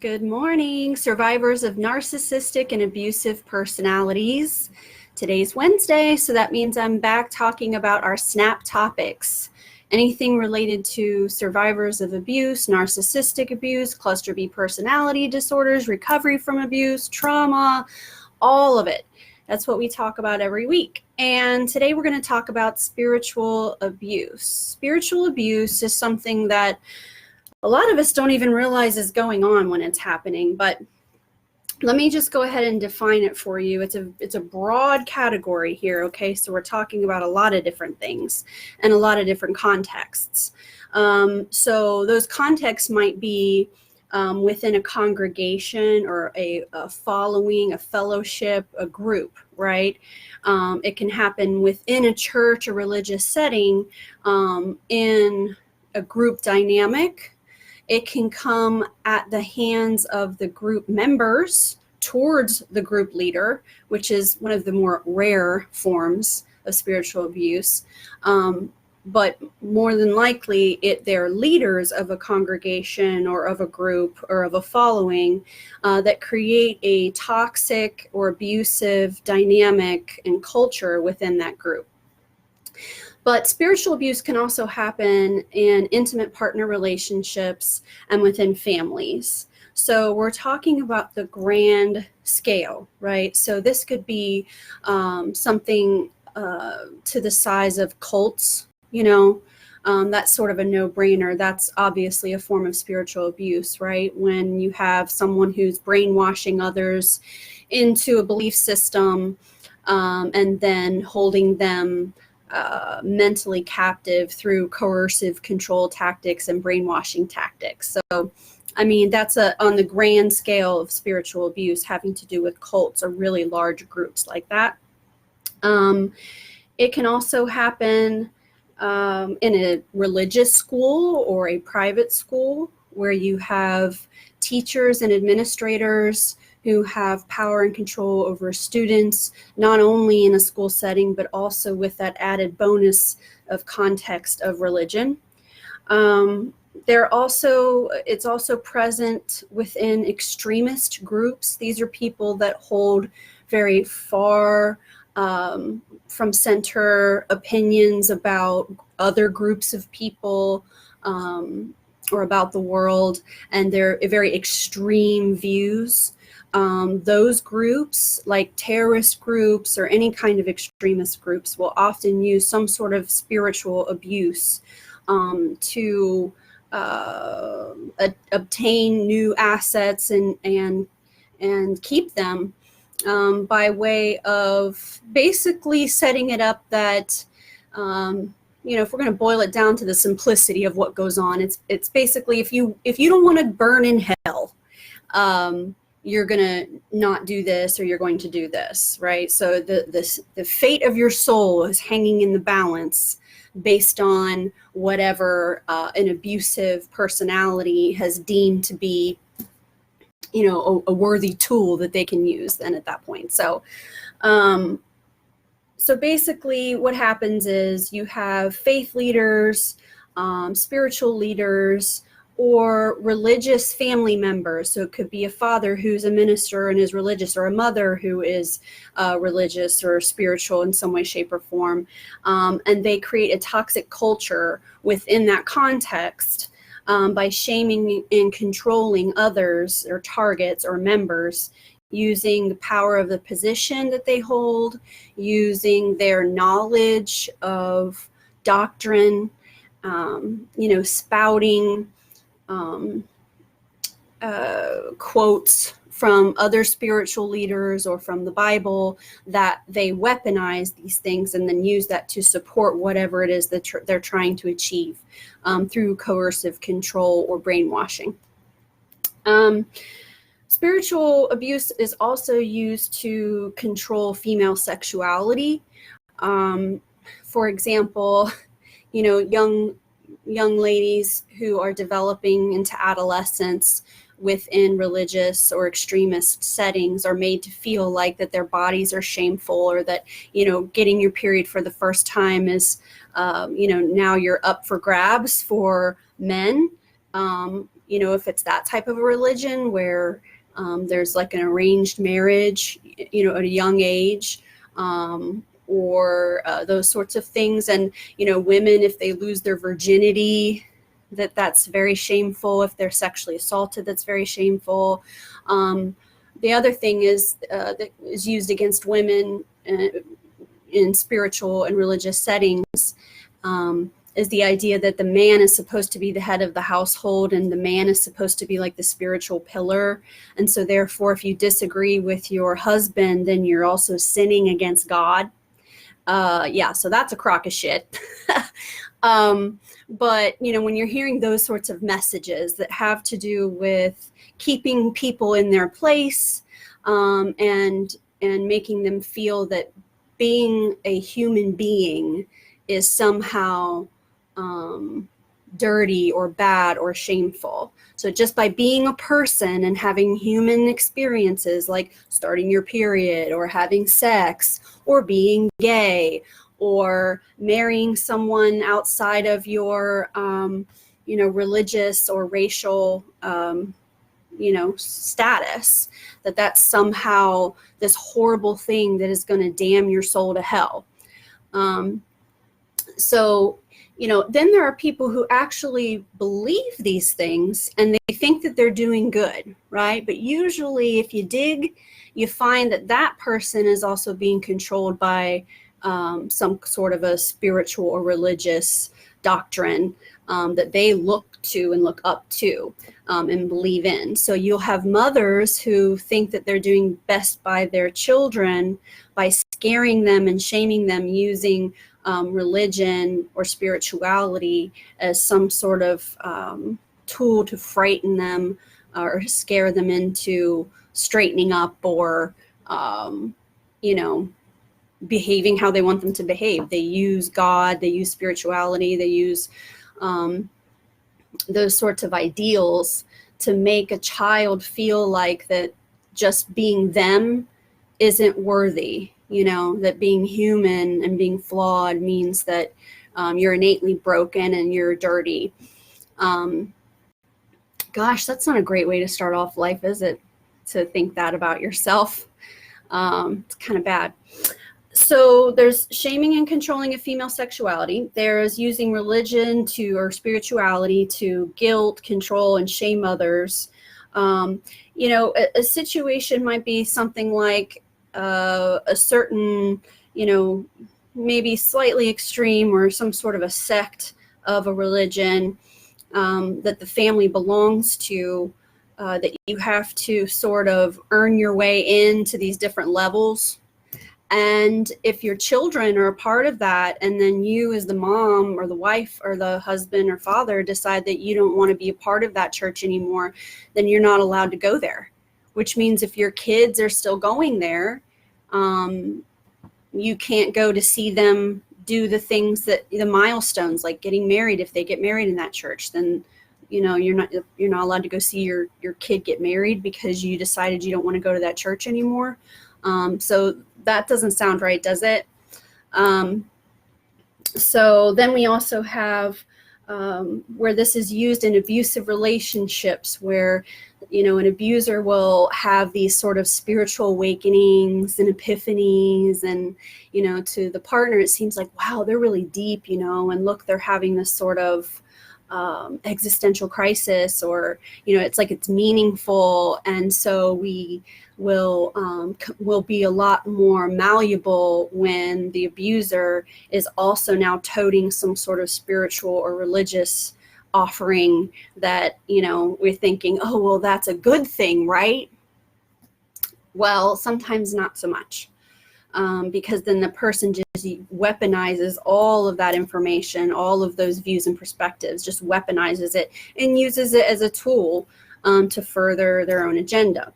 Good morning, survivors of narcissistic and abusive personalities. Today's Wednesday, so that means I'm back talking about our SNAP topics. Anything related to survivors of abuse, narcissistic abuse, cluster B personality disorders, recovery from abuse, trauma, all of it. That's what we talk about every week. And today we're going to talk about spiritual abuse. Spiritual abuse is something that a lot of us don't even realize is going on when it's happening, but let me just go ahead and define it for you. It's a broad category here, okay? So we're talking about a lot of different things and a lot of different contexts. So those contexts might be within a congregation or a following, a fellowship, a group, right? It can happen within a church, a religious setting, in a group dynamic. It can come at the hands of the group members towards the group leader, which is one of the more rare forms of spiritual abuse. But more than likely, they're leaders of a congregation or of a group or of a following that create a toxic or abusive dynamic and culture within that group. But spiritual abuse can also happen in intimate partner relationships and within families. So we're talking about the grand scale, right? So this could be something to the size of cults, that's sort of a no-brainer. That's obviously a form of spiritual abuse, right? When you have someone who's brainwashing others into a belief system and then holding them mentally captive through coercive control tactics and brainwashing tactics. So, I mean, that's on the grand scale of spiritual abuse having to do with cults or really large groups like that. It can also happen in a religious school or a private school where you have teachers and administrators who have power and control over students, not only in a school setting, but also with that added bonus of context of religion. It's also present within extremist groups. These are people that hold very far from center opinions about other groups of people or about the world, and they're very extreme views. Those groups, like terrorist groups or any kind of extremist groups, will often use some sort of spiritual abuse to obtain new assets and keep them by way of basically setting it up that, if we're going to boil it down to the simplicity of what goes on, it's basically if you don't want to burn in hell, you're going to not do this or you're going to do this, right? So the fate of your soul is hanging in the balance based on whatever an abusive personality has deemed to be, a worthy tool that they can use then at that point. So basically what happens is you have faith leaders, spiritual leaders, or religious family members. So it could be a father who's a minister and is religious, or a mother who is religious or spiritual in some way, shape, or form. And they create a toxic culture within that context by shaming and controlling others or targets or members, using the power of the position that they hold, using their knowledge of doctrine, spouting quotes from other spiritual leaders or from the Bible, that they weaponize these things and then use that to support whatever it is that they're trying to achieve through coercive control or brainwashing. Spiritual abuse is also used to control female sexuality. For example, young ladies who are developing into adolescence within religious or extremist settings are made to feel like that their bodies are shameful, or that, getting your period for the first time is, now you're up for grabs for men. if it's that type of a religion where there's like an arranged marriage, at a young age, or those sorts of things. And, women, if they lose their virginity, that's very shameful. If they're sexually assaulted, that's very shameful. The other thing is that is used against women in spiritual and religious settings is the idea that the man is supposed to be the head of the household, and the man is supposed to be like the spiritual pillar. And so therefore, if you disagree with your husband, then you're also sinning against God. So that's a crock of shit. But, when you're hearing those sorts of messages that have to do with keeping people in their place, and making them feel that being a human being is somehow dirty or bad or shameful. So just by being a person and having human experiences like starting your period or having sex or being gay or marrying someone outside of your, religious or racial, status, that's somehow this horrible thing that is going to damn your soul to hell. So, then there are people who actually believe these things and they think that they're doing good, right? But usually if you dig, you find that person is also being controlled by some sort of a spiritual or religious doctrine that they look to and look up to and believe in. So you'll have mothers who think that they're doing best by their children by scaring them and shaming them using religion or spirituality as some sort of tool to frighten them or scare them into straightening up or, behaving how they want them to behave. They use God, they use spirituality, they use those sorts of ideals to make a child feel like that just being them isn't worthy, that being human and being flawed means that you're innately broken and you're dirty. Gosh, that's not a great way to start off life, is it? To think that about yourself. It's kind of bad. So there's shaming and controlling of female sexuality. There's using religion or spirituality to guilt, control, and shame others. A situation might be something like a certain, maybe slightly extreme or some sort of a sect of a religion that the family belongs to, that you have to sort of earn your way into these different levels. And if your children are a part of that, and then you as the mom or the wife or the husband or father decide that you don't want to be a part of that church anymore, then you're not allowed to go there. Which means if your kids are still going there, you can't go to see them do the things the milestones, like getting married. If they get married in that church, then you're not allowed to go see your kid get married because you decided you don't want to go to that church anymore. So that doesn't sound right, does it? So then we also have where this is used in abusive relationships, where an abuser will have these sort of spiritual awakenings and epiphanies, and to the partner it seems like, wow, they're really deep, and look, they're having this sort of existential crisis, or it's like it's meaningful, and so we will be a lot more malleable when the abuser is also now toting some sort of spiritual or religious offering that we're thinking, oh well, that's a good thing, right? Well, sometimes not so much, because then the person just weaponizes all of that information, all of those views and perspectives, just weaponizes it and uses it as a tool to further their own agenda.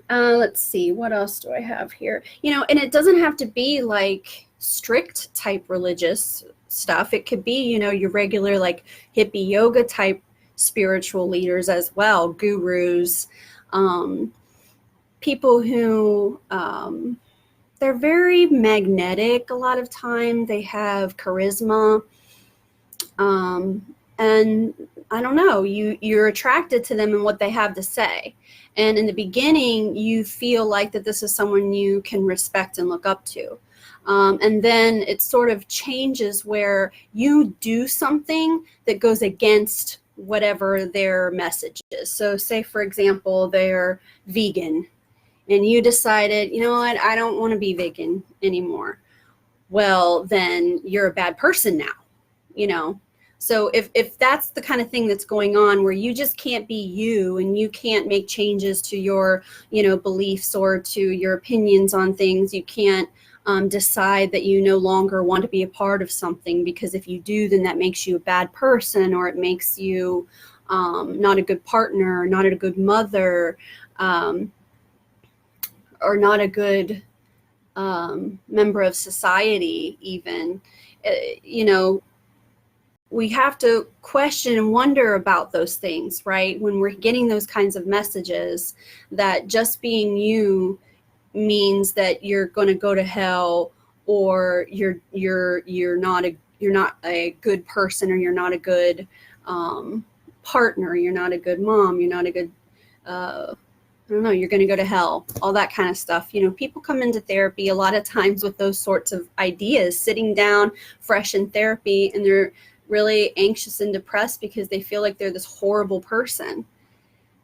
Let's see, what else do I have here? And it doesn't have to be like strict type religious stuff. It could be, your regular like hippie yoga type spiritual leaders as well, gurus, people who they're very magnetic a lot of time. They have charisma, and and I don't know, you're attracted to them and what they have to say. And in the beginning, you feel like that this is someone you can respect and look up to. And then it sort of changes where you do something that goes against whatever their message is. So say, for example, they're vegan and you decided, you know what, I don't want to be vegan anymore. Well, then you're a bad person now, you know? So if that's the kind of thing that's going on where you just can't be you and you can't make changes to your, beliefs or to your opinions on things, you can't decide that you no longer want to be a part of something, because if you do, then that makes you a bad person, or it makes you not a good partner, not a good mother, or not a good member of society even. We have to question and wonder about those things, right? When we're getting those kinds of messages that just being you means that you're going to go to hell, or you're not a good person, or you're not a good partner, you're not a good mom, you're not a good I don't know, you're going to go to hell, all that kind of stuff. People come into therapy a lot of times with those sorts of ideas, sitting down fresh in therapy, and they're really anxious and depressed because they feel like they're this horrible person.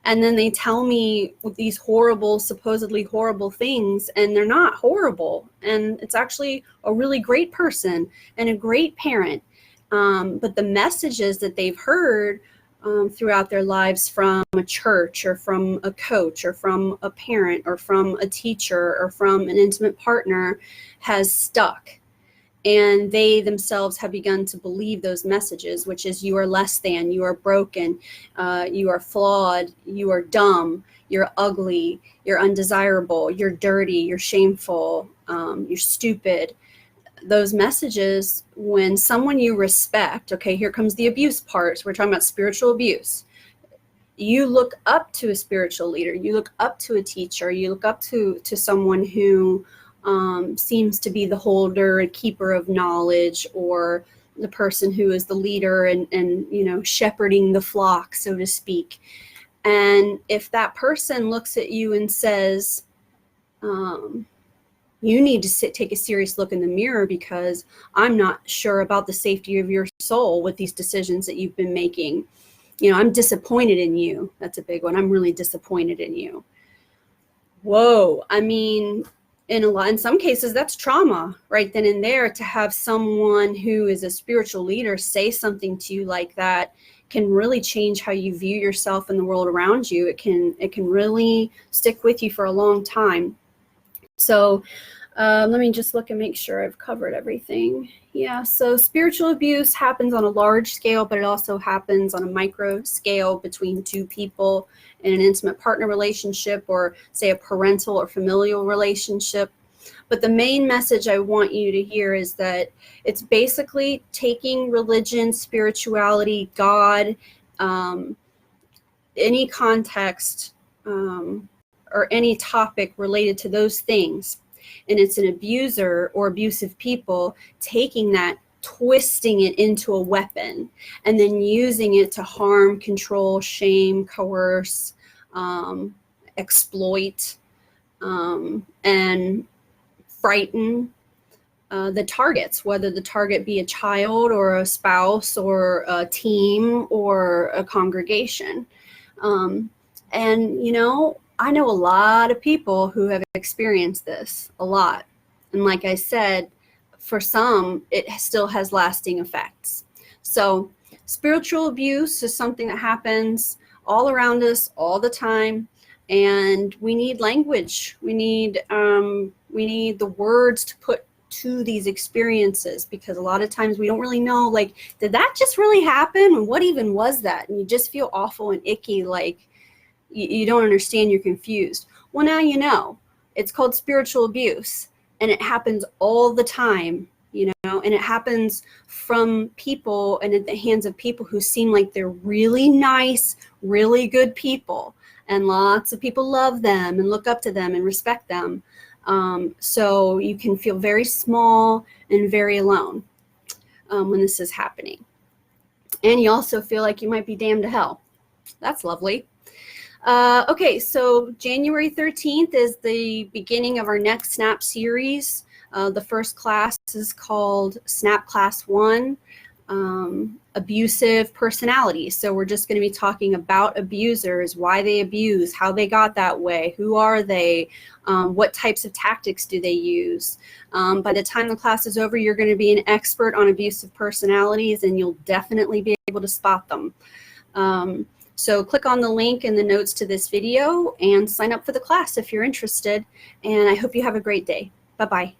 And then they tell me these horrible, supposedly horrible things, and they're not horrible. And it's actually a really great person and a great parent. But the messages that they've heard throughout their lives from a church, or from a coach, or from a parent, or from a teacher, or from an intimate partner has stuck. And they themselves have begun to believe those messages, which is, you are less than, you are broken, you are flawed, you are dumb, you're ugly, you're undesirable, you're dirty, you're shameful, you're stupid. Those messages, when someone you respect, okay, here comes the abuse part. So we're talking about spiritual abuse. You look up to a spiritual leader, you look up to a teacher, you look up to someone who seems to be the holder and keeper of knowledge, or the person who is the leader and shepherding the flock, so to speak. And if that person looks at you and says, you need to take a serious look in the mirror, because I'm not sure about the safety of your soul with these decisions that you've been making. I'm disappointed in you. That's a big one. I'm really disappointed in you. Whoa. I mean, in some cases, that's trauma right then and there. To have someone who is a spiritual leader say something to you like that can really change how you view yourself and the world around you. It can really stick with you for a long time. So let me just look and make sure I've covered everything. Yeah, so spiritual abuse happens on a large scale, but it also happens on a micro scale between two people in an intimate partner relationship, or say a parental or familial relationship. But the main message I want you to hear is that it's basically taking religion, spirituality, God, any context or any topic related to those things, and it's an abuser or abusive people taking that, twisting it into a weapon, and then using it to harm, control, shame, coerce, exploit, and frighten the targets, whether the target be a child or a spouse or a team or a congregation. And I know a lot of people who have experienced this, a lot. And like I said, for some, it still has lasting effects. So spiritual abuse is something that happens all around us all the time. And we need language. We need the words to put to these experiences, because a lot of times we don't really know, like, did that just really happen? And what even was that? And you just feel awful and icky, like, you don't understand, you're confused. Well, now you know. It's called spiritual abuse, and it happens all the time, and it happens from people and at the hands of people who seem like they're really nice, really good people, and lots of people love them and look up to them and respect them. So you can feel very small and very alone when this is happening. And you also feel like you might be damned to hell. That's lovely. Okay, so January 13th is the beginning of our next SNAP series. The first class is called SNAP Class 1, Abusive Personality. So we're just going to be talking about abusers, why they abuse, how they got that way, who are they, what types of tactics do they use. By the time the class is over, you're going to be an expert on abusive personalities, and you'll definitely be able to spot them. So click on the link in the notes to this video and sign up for the class if you're interested. And I hope you have a great day. Bye-bye.